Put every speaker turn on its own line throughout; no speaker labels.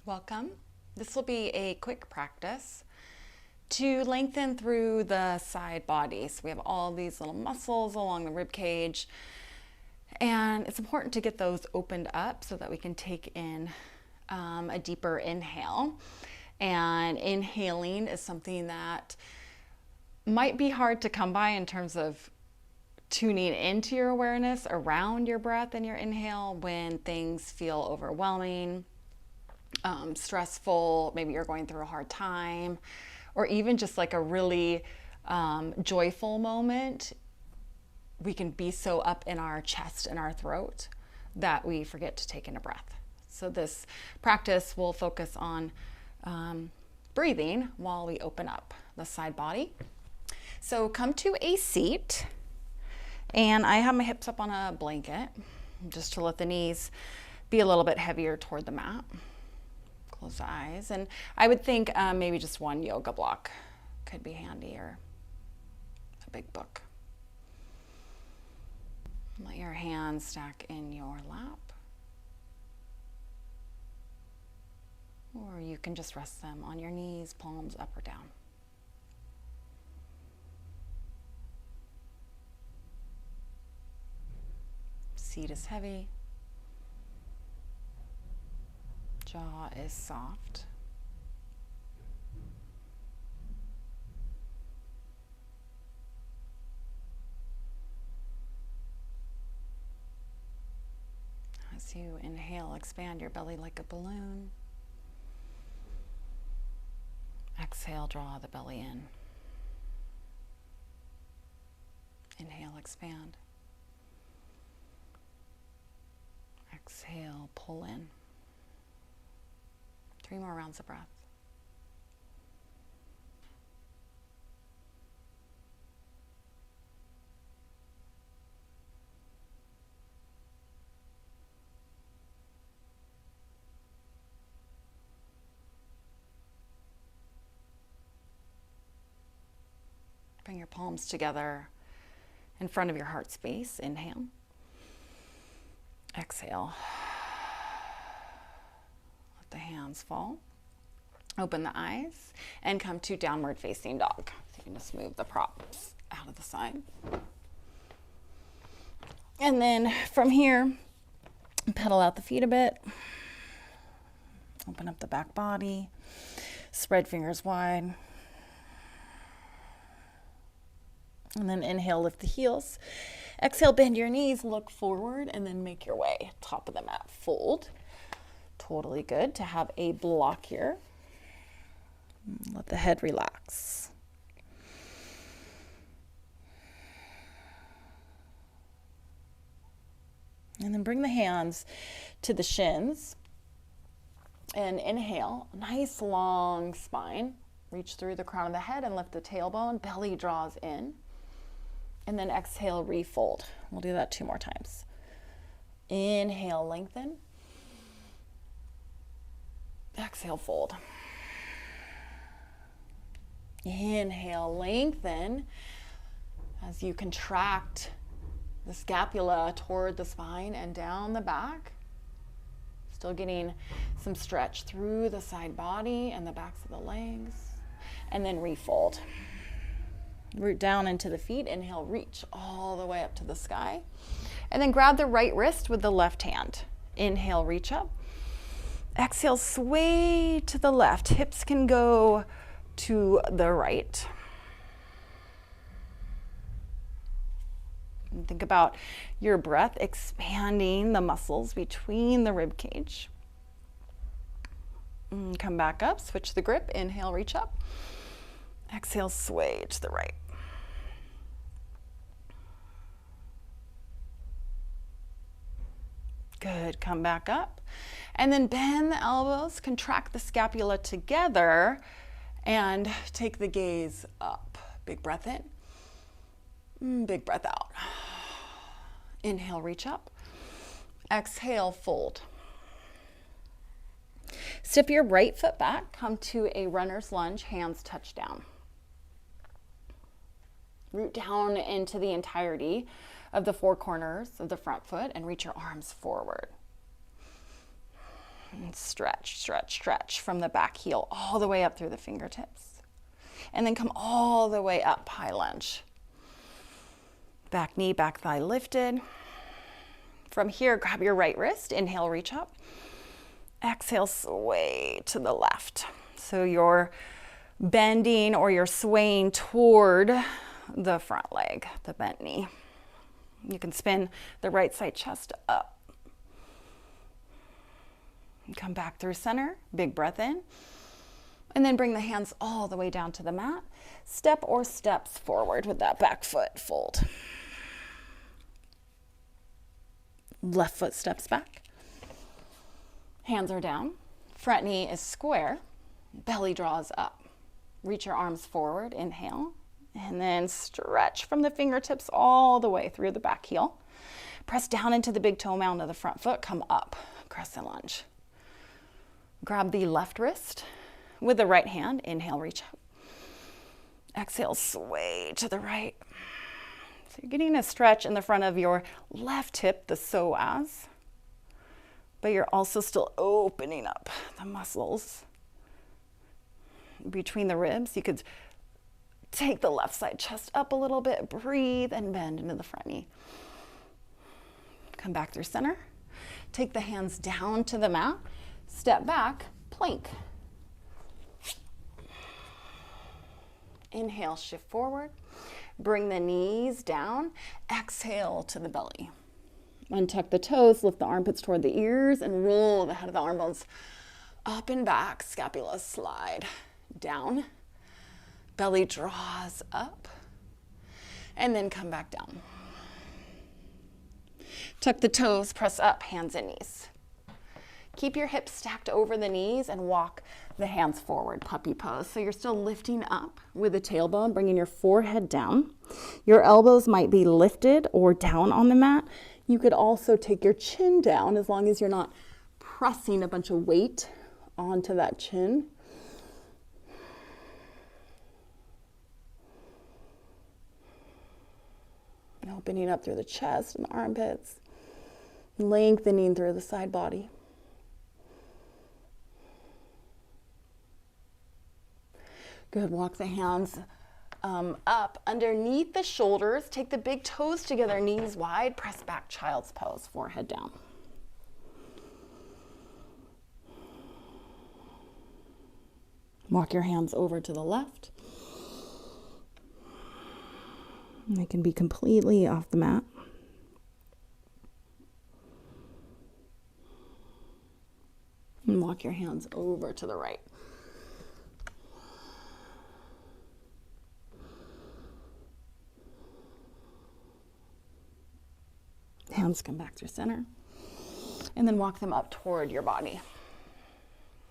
Welcome. This will be a quick practice to lengthen through the side body. So we have all these little muscles along the rib cage, and it's important to get those opened up so that we can take in a deeper inhale. And inhaling is something that might be hard to come by in terms of tuning into your awareness around your breath and your inhale when things feel overwhelming, stressful, maybe you're going through a hard time, or even just like a really joyful moment. We can be so up in our chest and our throat that we forget to take in a breath. So this practice will focus on breathing while we open up the side body. So come to a seat, and I have my hips up on a blanket just to let the knees be a little bit heavier toward the mat. Close the eyes, and I would think maybe just one yoga block could be handy, or a big book. Let your hands stack in your lap, or you can just rest them on your knees, palms up or down. Seat is heavy. Jaw is soft. As you inhale, expand your belly like a balloon. Exhale, draw the belly in. Inhale, expand. Exhale, pull in. 3 more rounds of breath. Bring your palms together in front of your heart space. Inhale. Exhale. Let the hands fall. Open the eyes and come to downward facing dog. So you can just move the props out of the side. And then from here, pedal out the feet a bit. Open up the back body. Spread fingers wide. And then inhale, lift the heels. Exhale, bend your knees, look forward, and then make your way. Top of the mat, fold. Totally good to have a block here. Let the head relax. And then bring the hands to the shins. And inhale, nice long spine. Reach through the crown of the head and lift the tailbone. Belly draws in. And then exhale, refold. We'll do that 2 more times. Inhale, lengthen. Exhale, fold. Inhale, lengthen as you contract the scapula toward the spine and down the back. Still getting some stretch through the side body and the backs of the legs. And then refold. Root down into the feet. Inhale, reach all the way up to the sky. And then grab the right wrist with the left hand. Inhale, reach up. Exhale, sway to the left. Hips can go to the right. And think about your breath expanding the muscles between the rib cage. And come back up, switch the grip. Inhale, reach up. Exhale, sway to the right. Good, come back up. And then bend the elbows, contract the scapula together, and take the gaze up. Big breath in, big breath out. Inhale, reach up. Exhale, fold. Step your right foot back, come to a runner's lunge, hands touch down. Root down into the entirety of the 4 corners of the front foot and reach your arms forward. And stretch, stretch, stretch from the back heel all the way up through the fingertips. And then come all the way up, high lunge. Back knee, back thigh lifted. From here, grab your right wrist. Inhale, reach up. Exhale, sway to the left. So you're bending or you're swaying toward the front leg, the bent knee. You can spin the right side chest up. And come back through center, big breath in. And then bring the hands all the way down to the mat. Step or steps forward with that back foot fold. Left foot steps back. Hands are down. Front knee is square. Belly draws up. Reach your arms forward. Inhale. And then stretch from the fingertips all the way through the back heel. Press down into the big toe mound of the front foot. Come up. Crescent lunge. Grab the left wrist with the right hand. Inhale, reach up. Exhale, sway to the right. So you're getting a stretch in the front of your left hip, the psoas, but you're also still opening up the muscles between the ribs. You could take the left side chest up a little bit, breathe and bend into the front knee. Come back through center. Take the hands down to the mat. Step back, plank. Inhale, shift forward. Bring the knees down. Exhale to the belly. Untuck the toes, lift the armpits toward the ears, and roll the head of the arm bones up and back. Scapula slide down. Belly draws up. And then come back down. Tuck the toes, press up, hands and knees. Keep your hips stacked over the knees and walk the hands forward, puppy pose. So you're still lifting up with the tailbone, bringing your forehead down. Your elbows might be lifted or down on the mat. You could also take your chin down as long as you're not pressing a bunch of weight onto that chin. And opening up through the chest and the armpits, lengthening through the side body. Good, walk the hands up underneath the shoulders. Take the big toes together, knees wide. Press back, child's pose, forehead down. Walk your hands over to the left. They can be completely off the mat. And walk your hands over to the right. Hands come back through center. And then walk them up toward your body.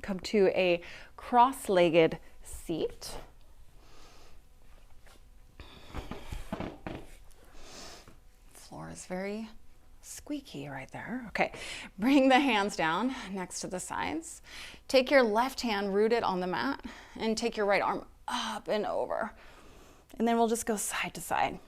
Come to a cross-legged seat. Floor is very squeaky right there. Okay, bring the hands down next to the sides. Take your left hand rooted on the mat and take your right arm up and over. And then we'll just go side to side.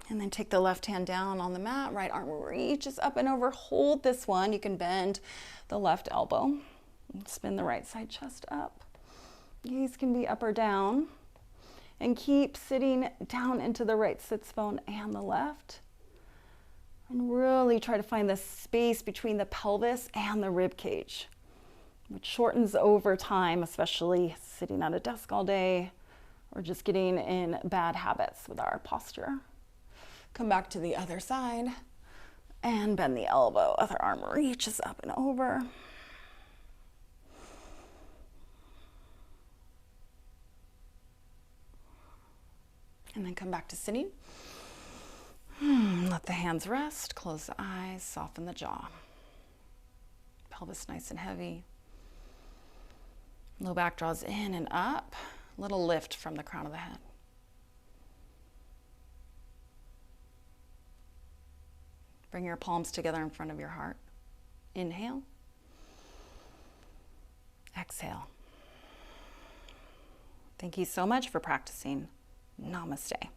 And then take the left hand down on the mat, right arm reaches up and over. Hold this one. You can bend the left elbow. Spin the right side chest up. Gaze can be up or down. And keep sitting down into the right sits bone and the left. And really try to find the space between the pelvis and the rib cage, which shortens over time, especially sitting at a desk all day or just getting in bad habits with our posture. Come back to the other side and bend the elbow. Other arm reaches up and over. And then come back to sitting. Let the hands rest, close the eyes, soften the jaw. Pelvis nice and heavy. Low back draws in and up. Little lift from the crown of the head. Bring your palms together in front of your heart. Inhale. Exhale. Thank you so much for practicing. Namaste.